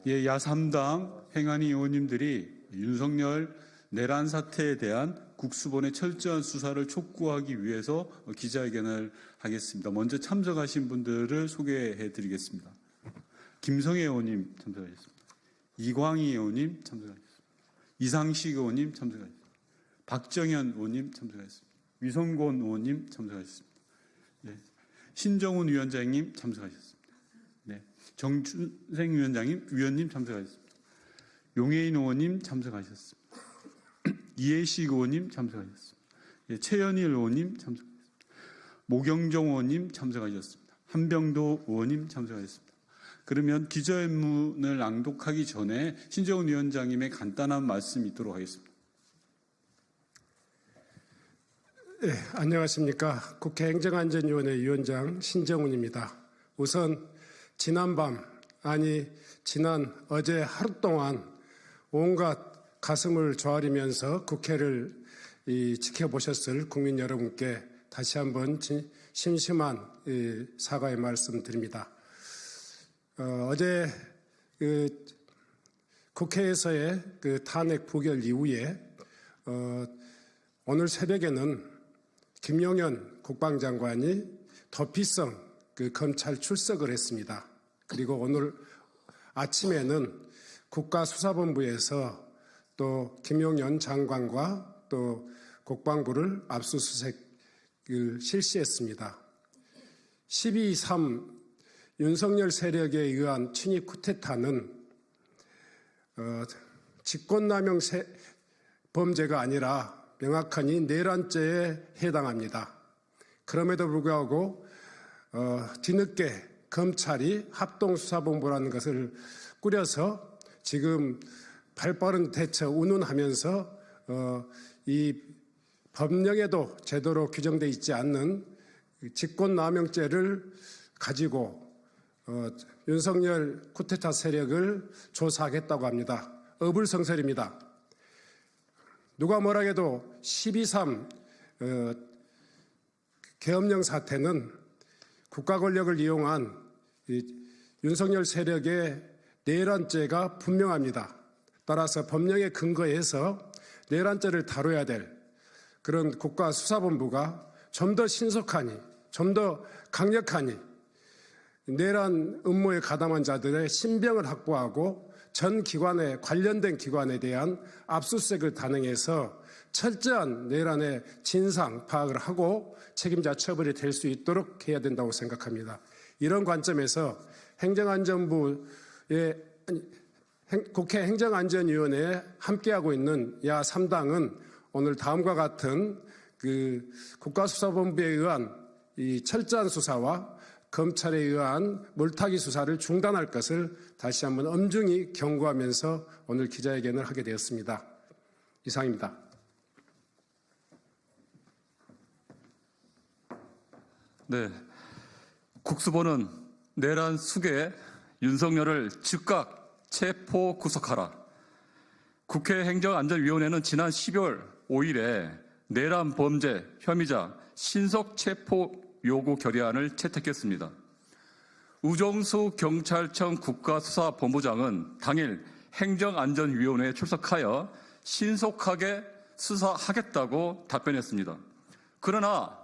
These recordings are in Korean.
예, 야3당 행안위 의원님들이 윤석열 내란 사태에 대한 국수본의 철저한 수사를 촉구하기 위해서 기자회견을 하겠습니다. 먼저 참석하신 분들을 소개해 드리겠습니다. 김성애 의원님 참석하셨습니다. 이광희 의원님 참석하셨습니다. 이상식 의원님 참석하셨습니다. 박정현 의원님 참석하셨습니다. 위성곤 의원님 참석하셨습니다. 네. 신정훈 위원장님 참석하셨습니다. 네. 정춘생 위원님 참석하셨습니다. 용해인 의원님 참석하셨습니다. 이해식 의원님 참석하셨습니다. 예, 최현일 의원님 참석하셨습니다. 모경정 의원님 참석하셨습니다. 한병도 의원님 참석하셨습니다. 그러면 기자회견문을 낭독하기 전에 신정훈 위원장님의 간단한 말씀 있도록 하겠습니다. 네, 안녕하십니까. 국회 행정안전위원회 위원장 신정훈입니다. 우선 지난 어제 하루 동안 온갖 가슴을 조아리면서 국회를 지켜보셨을 국민 여러분께 다시 한번 심심한 사과의 말씀 드립니다. 어제 국회에서의 탄핵 부결 이후에 오늘 새벽에는 김용현 국방장관이 도피성 검찰 출석을 했습니다. 그리고 오늘 아침에는 국가수사본부에서 또 김용현 장관과 또 국방부를 압수수색을 실시했습니다. 12.3 윤석열 세력에 의한 친위 쿠데타는 직권남용 범죄가 아니라 명확하니 내란죄에 해당합니다. 그럼에도 불구하고 뒤늦게 검찰이 합동수사본부라는 것을 꾸려서 지금 발빠른 대처 운운하면서 이 법령에도 제대로 규정되어 있지 않는 직권남용죄를 가지고 윤석열 쿠데타 세력을 조사하겠다고 합니다. 어불성설입니다. 누가 뭐라 해도 12.3 계엄령 사태는 국가 권력을 이용한 윤석열 세력의 내란죄가 분명합니다. 따라서 법령에 근거해서 내란죄를 다뤄야 될 그런 국가수사본부가 좀 더 신속하니, 좀 더 강력하니 내란 음모에 가담한 자들의 신병을 확보하고 전 기관에 관련된 기관에 대한 압수수색을 단행해서 철저한 내란의 진상 파악을 하고 책임자 처벌이 될 수 있도록 해야 된다고 생각합니다. 이런 관점에서 국회 행정안전위원회에 함께하고 있는 야3당은 오늘 다음과 같은 국가수사본부에 의한 이 철저한 수사와 검찰에 의한 물타기 수사를 중단할 것을 다시 한번 엄중히 경고하면서 오늘 기자회견을 하게 되었습니다. 이상입니다. 네, 국수본은 내란 수괴 윤석열을 즉각 체포 구속하라. 국회 행정안전위원회는 지난 12월 5일에 내란 범죄 혐의자 신속 체포 요구 결의안을 채택했습니다. 우정수 경찰청 국가수사본부장은 당일 행정안전위원회에 출석하여 신속하게 수사하겠다고 답변했습니다. 그러나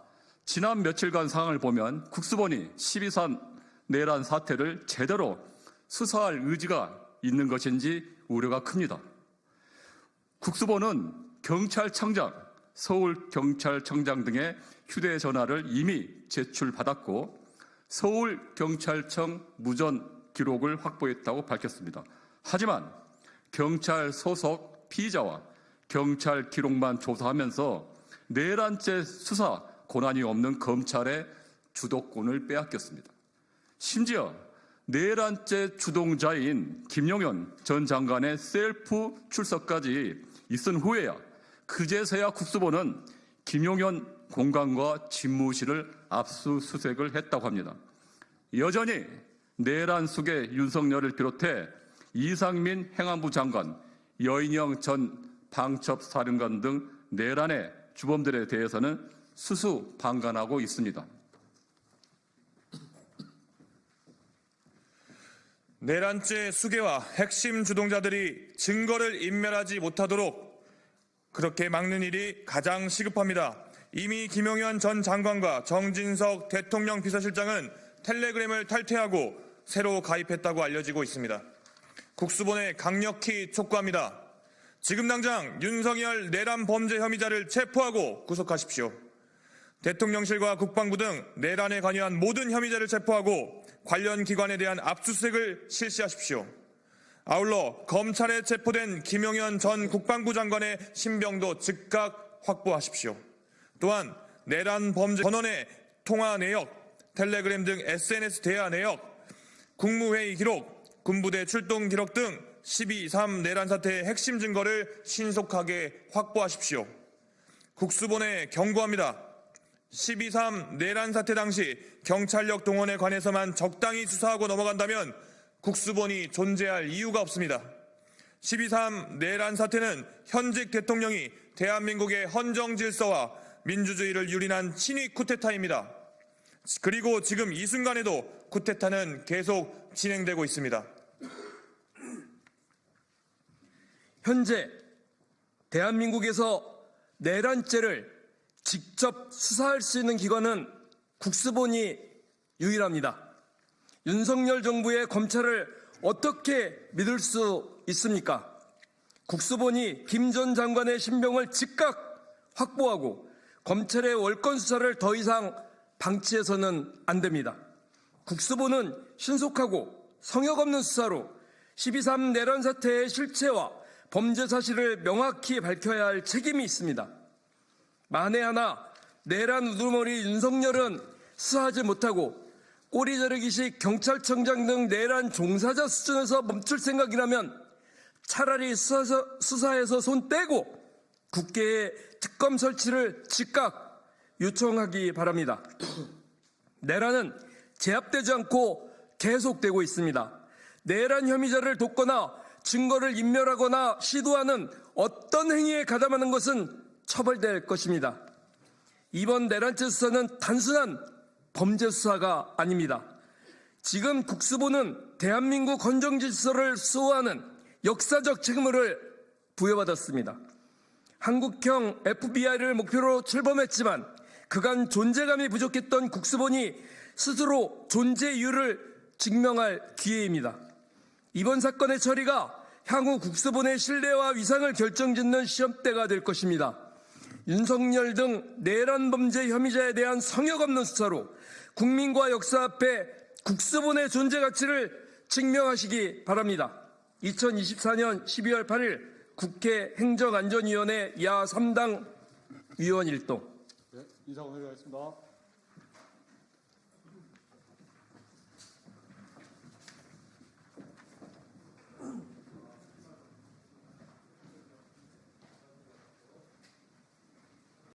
지난 며칠간 상황을 보면 국수본이 12.3 내란 사태를 제대로 수사할 의지가 있는 것인지 우려가 큽니다. 국수본은 경찰청장, 서울경찰청장 등의 휴대전화를 이미 제출받았고 서울경찰청 무전 기록을 확보했다고 밝혔습니다. 하지만 경찰 소속 피의자와 경찰 기록만 조사하면서 내란죄 수사 권한이 없는 검찰의 주도권을 빼앗겼습니다. 심지어 내란죄 주동자인 김용현 전 장관의 셀프 출석까지 있은 후에야 그제서야 국수본은 김용현 공간과 집무실을 압수수색을 했다고 합니다. 여전히 내란 수괴 윤석열을 비롯해 이상민 행안부 장관, 여인영 전 방첩사령관 등 내란의 주범들에 대해서는 수수방관하고 있습니다. 내란죄 수괴와 핵심 주동자들이 증거를 인멸하지 못하도록 그렇게 막는 일이 가장 시급합니다. 이미 김용현 전 장관과 정진석 대통령 비서실장은 텔레그램을 탈퇴하고 새로 가입했다고 알려지고 있습니다. 국수본에 강력히 촉구합니다. 지금 당장 윤석열 내란 범죄 혐의자를 체포하고 구속하십시오. 대통령실과 국방부 등 내란에 관여한 모든 혐의자를 체포하고 관련 기관에 대한 압수수색을 실시하십시오. 아울러 검찰에 체포된 김용현 전 국방부 장관의 신병도 즉각 확보하십시오. 또한 내란 범죄 전원의 통화 내역, 텔레그램 등 SNS 대화 내역, 국무회의 기록, 군부대 출동 기록 등 12.3 내란 사태의 핵심 증거를 신속하게 확보하십시오. 국수본에 경고합니다. 12.3 내란 사태 당시 경찰력 동원에 관해서만 적당히 수사하고 넘어간다면 국수본이 존재할 이유가 없습니다. 12.3 내란 사태는 현직 대통령이 대한민국의 헌정 질서와 민주주의를 유린한 친위 쿠데타입니다. 그리고 지금 이 순간에도 쿠데타는 계속 진행되고 있습니다. 현재 대한민국에서 내란죄를 직접 수사할 수 있는 기관은 국수본이 유일합니다. 윤석열 정부의 검찰을 어떻게 믿을 수 있습니까? 국수본이 김 전 장관의 신병을 즉각 확보하고 검찰의 월권 수사를 더 이상 방치해서는 안 됩니다. 국수본은 신속하고 성역 없는 수사로 12.3 내란 사태의 실체와 범죄 사실을 명확히 밝혀야 할 책임이 있습니다. 만에 하나 내란 우두머리 윤석열은 수사하지 못하고 꼬리 자르기식 경찰청장 등 내란 종사자 수준에서 멈출 생각이라면 차라리 수사에서 손 떼고 국회에 특검 설치를 즉각 요청하기 바랍니다. 내란은 제압되지 않고 계속되고 있습니다. 내란 혐의자를 돕거나 증거를 인멸하거나 시도하는 어떤 행위에 가담하는 것은 처벌될 것입니다. 이번 내란죄 수사는 단순한 범죄 수사가 아닙니다. 지금 국수본은 대한민국 헌정 질서를 수호하는 역사적 책무를 부여받았습니다. 한국형 FBI를 목표로 출범했지만 그간 존재감이 부족했던 국수본이 스스로 존재 이유를 증명할 기회입니다. 이번 사건의 처리가 향후 국수본의 신뢰와 위상을 결정짓는 시험대가 될 것입니다. 윤석열 등 내란 범죄 혐의자에 대한 성역 없는 수사로 국민과 역사 앞에 국수본의 존재 가치를 증명하시기 바랍니다. 2024년 12월 8일 국회 행정안전위원회 야 3당 위원 일동. 네, 인사 오늘 하겠습니다.